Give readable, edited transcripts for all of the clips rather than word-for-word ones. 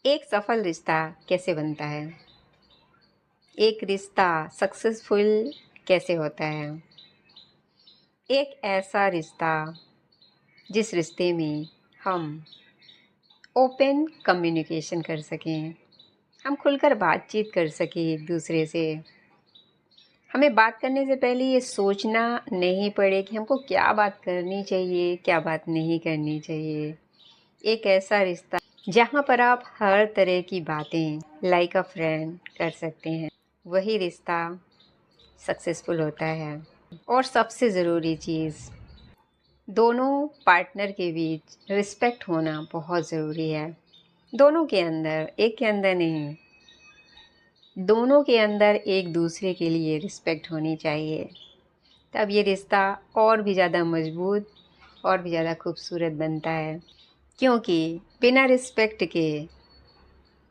एक सफल रिश्ता कैसे बनता है? एक रिश्ता सक्सेसफुल कैसे होता है? एक ऐसा रिश्ता जिस रिश्ते में हम ओपन कम्युनिकेशन कर सकें, हम खुलकर बातचीत कर सकें एक दूसरे से। हमें बात करने से पहले ये सोचना नहीं पड़े कि हमको क्या बात करनी चाहिए, क्या बात नहीं करनी चाहिए। एक ऐसा रिश्ता जहाँ पर आप हर तरह की बातें लाइक अ फ्रेंड कर सकते हैं, वही रिश्ता सक्सेसफुल होता है। और सबसे ज़रूरी चीज़, दोनों पार्टनर के बीच रिस्पेक्ट होना बहुत ज़रूरी है। दोनों के अंदर, एक के अंदर नहीं, दोनों के अंदर एक दूसरे के लिए रिस्पेक्ट होनी चाहिए। तब ये रिश्ता और भी ज़्यादा मजबूत और भी ज़्यादा खूबसूरत बनता है। क्योंकि बिना रिस्पेक्ट के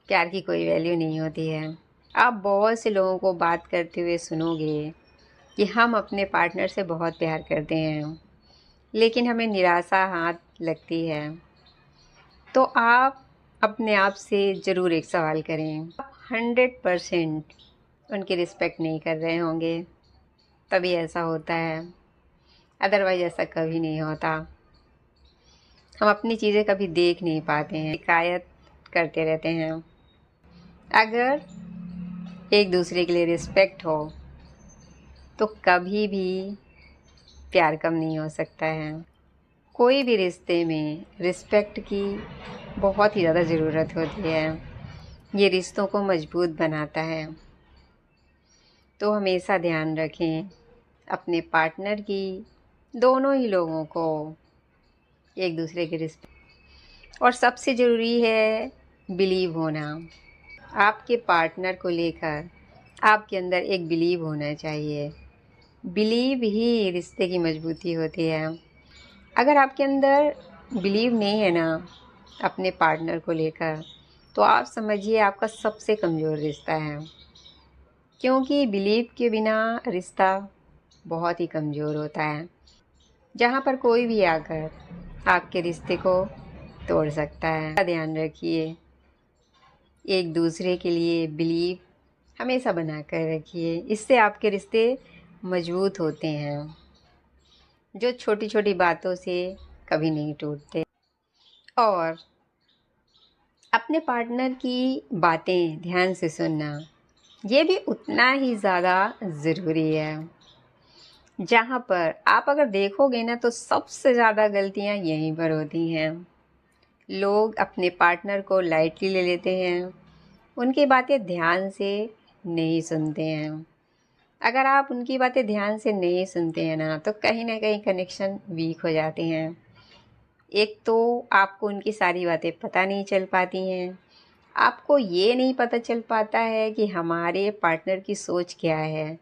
प्यार की कोई वैल्यू नहीं होती है। आप बहुत से लोगों को बात करते हुए सुनोगे कि हम अपने पार्टनर से बहुत प्यार करते हैं, लेकिन हमें निराशा हाथ लगती है। तो आप अपने आप से ज़रूर एक सवाल करें, आप 100% उनकी रिस्पेक्ट नहीं कर रहे होंगे, तभी ऐसा होता है। अदरवाइज़ ऐसा कभी नहीं होता। हम अपनी चीज़ें कभी देख नहीं पाते हैं, शिकायत करते रहते हैं। अगर एक दूसरे के लिए रिस्पेक्ट हो तो कभी भी प्यार कम नहीं हो सकता है। कोई भी रिश्ते में रिस्पेक्ट की बहुत ही ज़्यादा ज़रूरत होती है। ये रिश्तों को मजबूत बनाता है। तो हमेशा ध्यान रखें अपने पार्टनर की, दोनों ही लोगों को एक दूसरे की रिस्पेक्ट। और सबसे ज़रूरी है बिलीव होना। आपके पार्टनर को लेकर आपके अंदर एक बिलीव होना चाहिए। बिलीव ही रिश्ते की मजबूती होती है। अगर आपके अंदर बिलीव नहीं है ना अपने पार्टनर को लेकर, तो आप समझिए आपका सबसे कमज़ोर रिश्ता है। क्योंकि बिलीव के बिना रिश्ता बहुत ही कमज़ोर होता है, जहाँ पर कोई भी आकर आपके रिश्ते को तोड़ सकता है। ध्यान रखिए, एक दूसरे के लिए बिलीव हमेशा बना कर रखिए। इससे आपके रिश्ते मजबूत होते हैं, जो छोटी छोटी बातों से कभी नहीं टूटते। और अपने पार्टनर की बातें ध्यान से सुनना, ये भी उतना ही ज़्यादा ज़रूरी है। जहाँ पर आप अगर देखोगे ना, तो सबसे ज़्यादा गलतियाँ यहीं पर होती हैं। लोग अपने पार्टनर को लाइटली ले लेते हैं, उनकी बातें ध्यान से नहीं सुनते हैं। अगर आप उनकी बातें ध्यान से नहीं सुनते हैं ना, तो कहीं ना कहीं कनेक्शन वीक हो जाते हैं। एक तो आपको उनकी सारी बातें पता नहीं चल पाती हैं, आपको ये नहीं पता चल पाता है कि हमारे पार्टनर की सोच क्या है,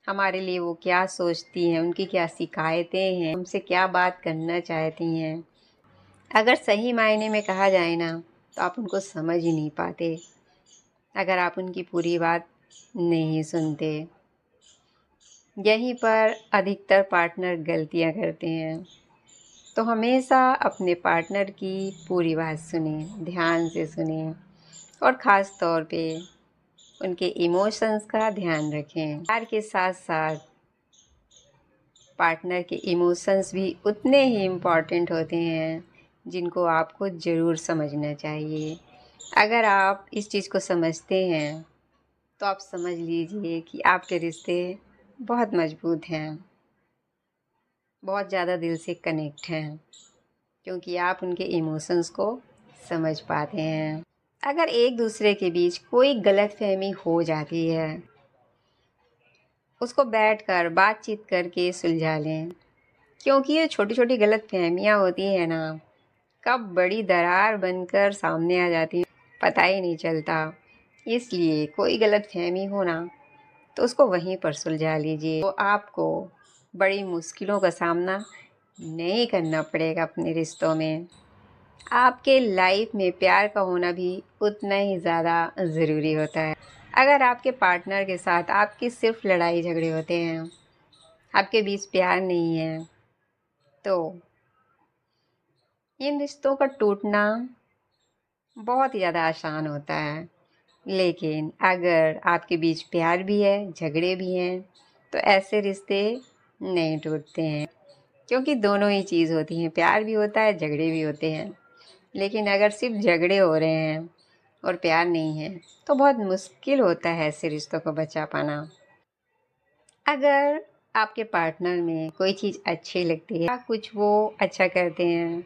हमारे लिए वो क्या सोचती हैं, उनकी क्या शिकायतें हैं, हमसे क्या बात करना चाहती हैं। अगर सही मायने में कहा जाए ना, तो आप उनको समझ ही नहीं पाते अगर आप उनकी पूरी बात नहीं सुनते। यहीं पर अधिकतर पार्टनर गलतियां करते हैं। तो हमेशा अपने पार्टनर की पूरी बात सुने, ध्यान से सुने, और ख़ास तौर पे उनके इमोशंस का ध्यान रखें। प्यार के साथ साथ पार्टनर के इमोशंस भी उतने ही इम्पॉर्टेंट होते हैं, जिनको आपको ज़रूर समझना चाहिए। अगर आप इस चीज़ को समझते हैं, तो आप समझ लीजिए कि आपके रिश्ते बहुत मजबूत हैं, बहुत ज़्यादा दिल से कनेक्ट हैं, क्योंकि आप उनके इमोशंस को समझ पाते हैं। अगर एक दूसरे के बीच कोई गलतफहमी हो जाती है, उसको बैठकर बातचीत करके सुलझा लें। क्योंकि ये छोटी छोटी गलतफहमियाँ होती हैं ना, कब बड़ी दरार बनकर सामने आ जाती है, पता ही नहीं चलता। इसलिए कोई गलतफहमी हो ना, तो उसको वहीं पर सुलझा लीजिए। तो आपको बड़ी मुश्किलों का सामना नहीं करना पड़ेगा अपने रिश्तों में। आपके लाइफ में प्यार का होना भी उतना ही ज़्यादा ज़रूरी होता है। अगर आपके पार्टनर के साथ आपकी सिर्फ लड़ाई झगड़े होते हैं, आपके बीच प्यार नहीं है, तो इन रिश्तों का टूटना बहुत ही ज़्यादा आसान होता है। लेकिन अगर आपके बीच प्यार भी है, झगड़े भी हैं, तो ऐसे रिश्ते नहीं टूटते हैं, क्योंकि दोनों ही चीज़ होती हैं, प्यार भी होता है, झगड़े भी होते हैं। लेकिन अगर सिर्फ झगड़े हो रहे हैं और प्यार नहीं है, तो बहुत मुश्किल होता है ऐसे रिश्तों को बचा पाना। अगर आपके पार्टनर में कोई चीज़ अच्छी लगती है या कुछ वो अच्छा करते हैं,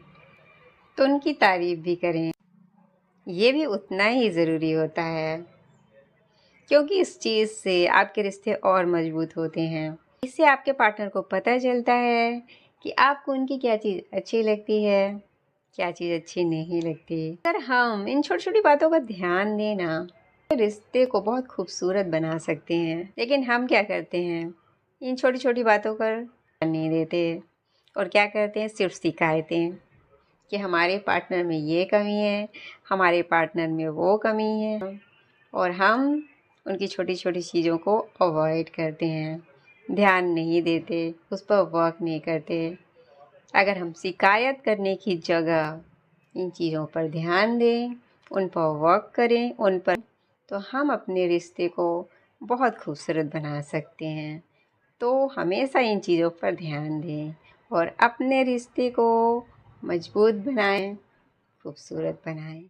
तो उनकी तारीफ भी करें। ये भी उतना ही ज़रूरी होता है, क्योंकि इस चीज़ से आपके रिश्ते और मजबूत होते हैं। इससे आपके पार्टनर को पता चलता है कि आपको उनकी क्या चीज़ अच्छी लगती है, क्या चीज़ अच्छी नहीं लगती। अगर हम इन छोटी छोटी बातों का ध्यान दें ना, तो रिश्ते को बहुत खूबसूरत बना सकते हैं। लेकिन हम क्या करते हैं, इन छोटी छोटी बातों पर ध्यान नहीं देते और क्या करते हैं, सिर्फ शिकायतें कि हमारे पार्टनर में ये कमी है, हमारे पार्टनर में वो कमी है, और हम उनकी छोटी छोटी चीज़ों को अवॉइड करते हैं, ध्यान नहीं देते, उस पर वर्क नहीं करते। अगर हम शिकायत करने की जगह इन चीज़ों पर ध्यान दें, उन पर वर्क करें, उन पर, तो हम अपने रिश्ते को बहुत खूबसूरत बना सकते हैं। तो हमेशा इन चीज़ों पर ध्यान दें और अपने रिश्ते को मजबूत बनाएं, खूबसूरत बनाएं।